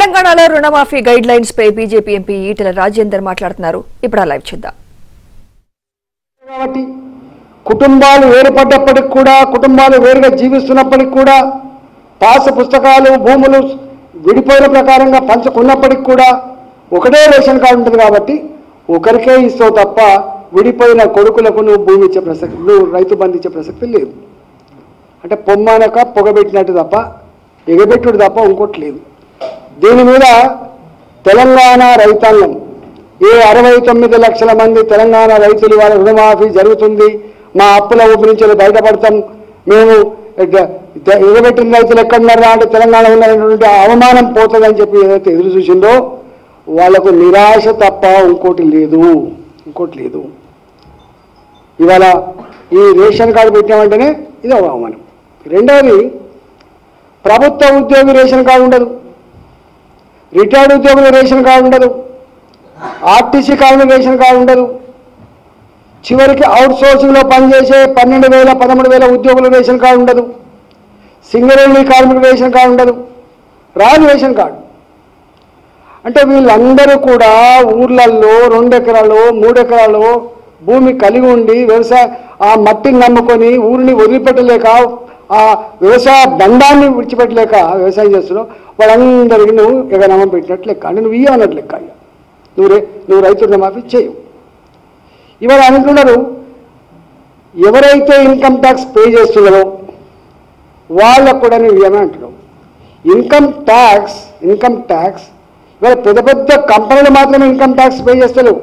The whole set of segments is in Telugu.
తెలంగాణలో రుణమాఫీ గైడ్ లైన్స్ పై బీజేపీ ఎంపీ ఈటెల రాజేందర్ మాట్లాడుతున్నారు. ఇప్పుడు లైవ్ చూద్దాం. కాబట్టి కుటుంబాలు వేరుపడ్డప్పటికి కూడా, కుటుంబాలు వేరుగా జీవిస్తున్నప్పటికి కూడా, పాస పుస్తకాలు భూములు విడిపోయిన ప్రకారంగా పంచుకున్నప్పటికి కూడా ఒకటే రేషన్ కార్డు ఉంటుంది. కాబట్టి ఒకరికే ఇస్తావు తప్ప విడిపోయిన కొడుకులకు నువ్వు భూమి ఇచ్చే ప్రసక్తి, నువ్వు రైతు బంధు ఇచ్చే ప్రసక్తి లేదు. అంటే పొమ్మనక పొగబెట్టినట్టు తప్ప, ఎగబెట్టుడు తప్ప ఇంకోటి లేదు. దీని మీద తెలంగాణ రైతాంగం, ఏ 69 లక్షల మంది తెలంగాణ రైతులు వాళ్ళ రుణమాఫీ జరుగుతుంది, మా అప్పుల ఊపి నుంచి బయటపడతాం, మేము ఎగబెట్టిన రైతులు ఎక్కడున్నారా అంటే తెలంగాణ ఉన్నటువంటి అవమానం పోతుందని చెప్పి ఏదైతే ఎదురు చూసిందో వాళ్లకు నిరాశ తప్ప ఇంకోటి లేదు. ఇవాళ ఈ రేషన్ కార్డు పెట్టామంటేనే ఇది ఒక అవమానం. రెండవది, ప్రభుత్వ ఉద్యోగి రేషన్ కార్డు ఉండదు, రిటైర్డ్ ఉద్యోగుల రేషన్ కార్డు ఉండదు, ఆర్టీసీ కార్డు రేషన్ కార్డు ఉండదు, చివరికి అవుట్ సోర్సింగ్లో పనిచేసే 12,000 13,000 ఉద్యోగుల రేషన్ కార్డు ఉండదు, సింగరేణి కార్మికుల రేషన్ కార్డు ఉండదు, రాజు రేషన్ కార్డు. అంటే వీళ్ళందరూ కూడా ఊర్లల్లో 2 ఎకరాలు 3 ఎకరాలు భూమి కలిగి ఉండి వ్యవసాయ ఆ మట్టిని నమ్ముకొని ఊరిని వదిలిపెట్టలేక, ఆ వ్యవసాయ దండాన్ని విడిచిపెట్టలేక వ్యవసాయం చేస్తున్నావు. వాళ్ళందరికీ నువ్వు ఎగనామం పెట్టినట్టు లెక్క, అంటే నువ్వు ఇవ్వనట్లు లెక్క. నువ్వు రైతు రుణమాఫీ చేయవు. ఇవాళ అనుకున్నారు, ఎవరైతే ఇన్కమ్ ట్యాక్స్ పే చేస్తున్నారో వాళ్ళకు కూడా నువ్వు ఇవ్వమని అంటున్నావు. ఇన్కమ్ ట్యాక్స్ ఇవాళ పెద్ద పెద్ద కంపెనీలు మాత్రమే ఇన్కమ్ ట్యాక్స్ పే చేస్తలేవు.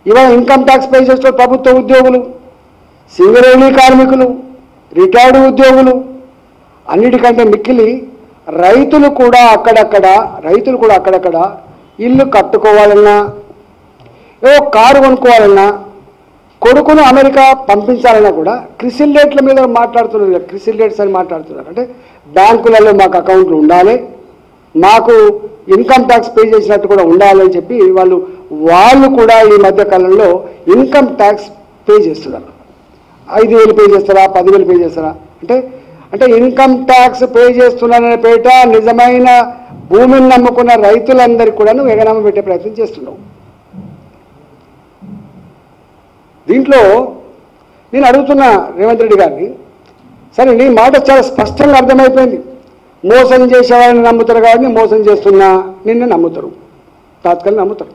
ఇవాళ ఇన్కమ్ ట్యాక్స్ పే చేస్తున్న ప్రభుత్వ ఉద్యోగులు, సింగరేణి కార్మికులు, రిటైర్డ్ ఉద్యోగులు, అన్నిటికంటే మిక్కిలి రైతులు కూడా అక్కడక్కడ ఇల్లు కట్టుకోవాలన్నా, కారు కొనుక్కోవాలన్నా, కొడుకును అమెరికా పంపించాలన్నా కూడా క్రిసిల్ రేట్ల మీద మాట్లాడుతున్నారు. క్రిసిల్ రేట్స్ అని మాట్లాడుతున్నారు. అంటే బ్యాంకులలో మాకు అకౌంట్లు ఉండాలి, మాకు ఇన్కమ్ ట్యాక్స్ పే చేసినట్టు కూడా ఉండాలని చెప్పి వాళ్ళు కూడా ఈ మధ్య కాలంలో ఇన్కమ్ ట్యాక్స్ పే చేస్తున్నారు. 5,000 పే చేస్తారా, 10,000 పే చేస్తారా అంటే ఇన్కమ్ ట్యాక్స్ పే చేస్తున్నారనే పేట నిజమైన భూమిని నమ్ముకున్న రైతులందరికీ కూడా నువ్వు ఎగనామం పెట్టే ప్రయత్నం చేస్తున్నావు. దీంట్లో నేను అడుగుతున్నా రేవంత్ రెడ్డి గారిని, సరే నీ మాట చాలా స్పష్టంగా అర్థమైపోయింది. మోసం చేసేవాళ్ళని నమ్ముతారు కాబట్టి మోసం చేస్తున్నా నిన్ను నమ్ముతారు, తాత్కాలిక నమ్ముతారు.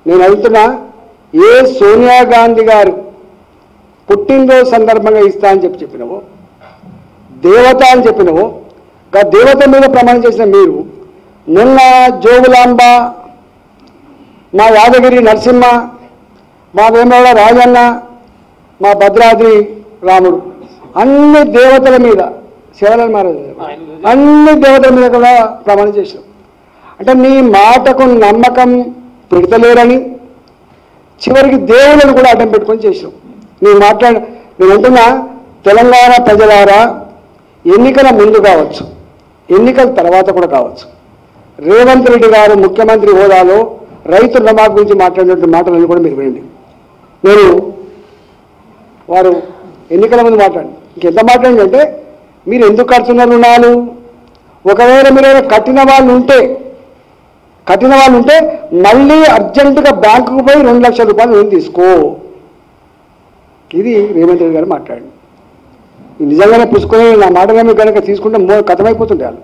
నేను అడుగుతున్నా, ఏ సోనియా గాంధీ గారు పుట్టినరోజు సందర్భంగా ఇస్తా అని చెప్పినవో, దేవత అని చెప్పినవో, దేవత మీద ప్రమాణం చేసిన మీరు నిన్న జోగులాంబ, మా యాదగిరి నరసింహ, మా వేమవాడ రాజన్న, మా భద్రాద్రి రాముడు, అన్ని దేవతల మీద శివలాల్ మహారాజు అన్ని దేవతల మీద కూడా ప్రమాణం చేసినాం. అంటే నీ మాటకు నమ్మకం పెడతలేరని చివరికి దేవులను కూడా అడ్డం పెట్టుకొని చేసినాం. నేను అంటున్నా, తెలంగాణ ప్రజలారా, ఎన్నికల ముందు కావచ్చు, ఎన్నికల తర్వాత కూడా కావచ్చు, రేవంత్ రెడ్డి గారు ముఖ్యమంత్రి హోదాలో రైతు రుణమాఫీ గురించి మాట్లాడినటువంటి మాటలను కూడా మీరు వినండి. వారు ఎన్నికల ముందు ఇంకెంత మాట్లాడిందంటే, మీరు ఎందుకు కడుతున్నారు రుణాలు, ఒకవేళ మీరు కట్టిన వాళ్ళు ఉంటే మళ్ళీ అర్జెంటుగా బ్యాంకుకు పోయి 2 లక్షల రూపాయలు లోన్ తీసుకో. ఇది రేవంత్ రెడ్డి గారు మాట్లాడండి. నిజంగానే పుచ్చుకొని నా మాటగా కనుక తీసుకుంటే కథమైపోతుండే వాళ్ళు.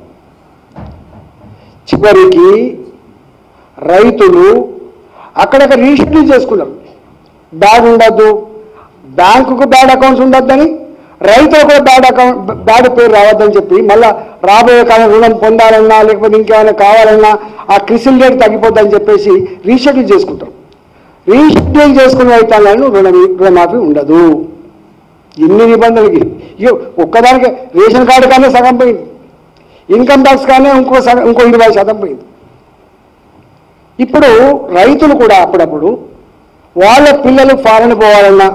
చివరికి రైతులు అక్కడక్కడ రీషెడ్యూల్ చేసుకున్నారు. బ్యాడ్ ఉండద్దు, బ్యాంకుకు బ్యాడ్ అకౌంట్స్ ఉండొద్దని, రైతులకు కూడా బ్యాడ్ పేరు రావద్దని చెప్పి మళ్ళీ రాబోయే కాలం రుణం పొందాలన్నా లేకపోతే ఇంకేమైనా కావాలన్నా ఆ క్రిసిల్ రేట్ తగ్గిపోద్దని చెప్పేసి రీషెడ్యూల్ చేసుకుంటారు. రీషెడ్యూల్ చేసుకున్న రైతాంగాలను రుణమాఫీ ఉండదు. ఇన్ని నిబంధనలకి ఒక్కదానికి రేషన్ కార్డు కానీ సగం పోయింది, ఇన్కమ్ ట్యాక్స్ కానీ ఇంకో 20% పోయింది. ఇప్పుడు రైతులు కూడా అప్పుడప్పుడు వాళ్ళ పిల్లలు ఫారెన్ పోవాలన్నా,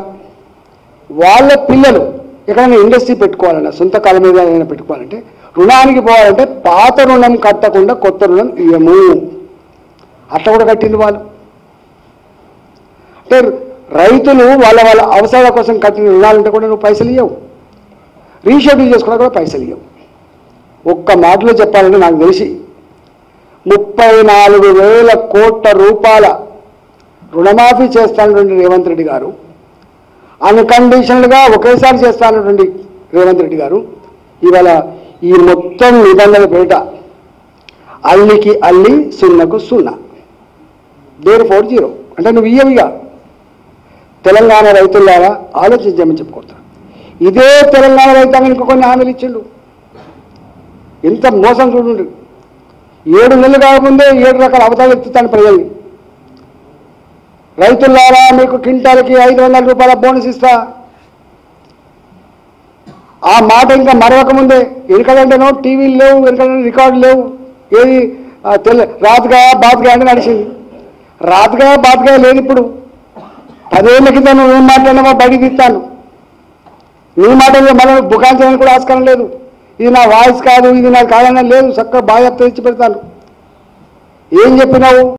వాళ్ళ పిల్లలు ఎక్కడైనా ఇండస్ట్రీ పెట్టుకోవాలన్నా, సొంత కాళ్ళ మీద ఏదైనా పెట్టుకోవాలంటే, రుణానికి పోవాలంటే పాత రుణం కట్టకుండా కొత్త రుణం ఇవ్వము. అట్లా కూడా కట్టింది వాళ్ళు. అంటే రైతులు వాళ్ళ అవసరాల కోసం కట్టిన రుణాలంటే కూడా నువ్వు పైసలు ఇవ్వవు, రీషెడ్యూల్ చేసుకున్నా కూడా పైసలు ఇవ్వవు. ఒక్క మాటలో చెప్పాలంటే నాకు తెలిసి 34,000 కోట్ల రూపాయల రుణమాఫీ చేస్తానటువంటి రేవంత్ రెడ్డి గారు, అన్కండిషనల్గా ఒకేసారి చేస్తానటువంటి రేవంత్ రెడ్డి గారు ఇవాళ ఈ మొత్తం నిబంధనల పేట అల్లికి అల్లి సున్నకు సున్నా, దేర్ 40 అంటే నువ్వు ఇయ్యవిగా. తెలంగాణ రైతులారా ఆలోచించామని చెప్పుకుంటా. ఇదే తెలంగాణ రైతాంగానికి కొన్ని హామీలు ఇచ్చిండు. ఎంత మోసం చూడండి. 7 నెలలు కాకముందే 7 రకాల అవతాలు ఎత్తుతాను ప్రజల్ని. రైతులారా మీకు క్వింటాల్కి 500 రూపాయల బోనస్ ఇస్తా. ఆ మాట ఇంకా మరవకముందే వెనకడంటేనో టీవీలు లేవు, వెనకడంటే రికార్డులు లేవు. ఏది రాత్రిగా బాతుగా అంటే నడిచింది. రాత్రిగా బాతుగా లేదు. ఇప్పుడు 10 ఏళ్ల కింద నువ్వు ఏం మాట్లాడినావో బయటికి తీస్తాను. నీ మాటల్లో మనం బుకాయించడానికి కూడా ఆస్కారం లేదు. ఇది నా వాయిస్ కాదు, ఇది నాకు కాదన్నా లేదు. చక్కగా బాగా తెచ్చి పెడతాను. ఏం చెప్పినావు?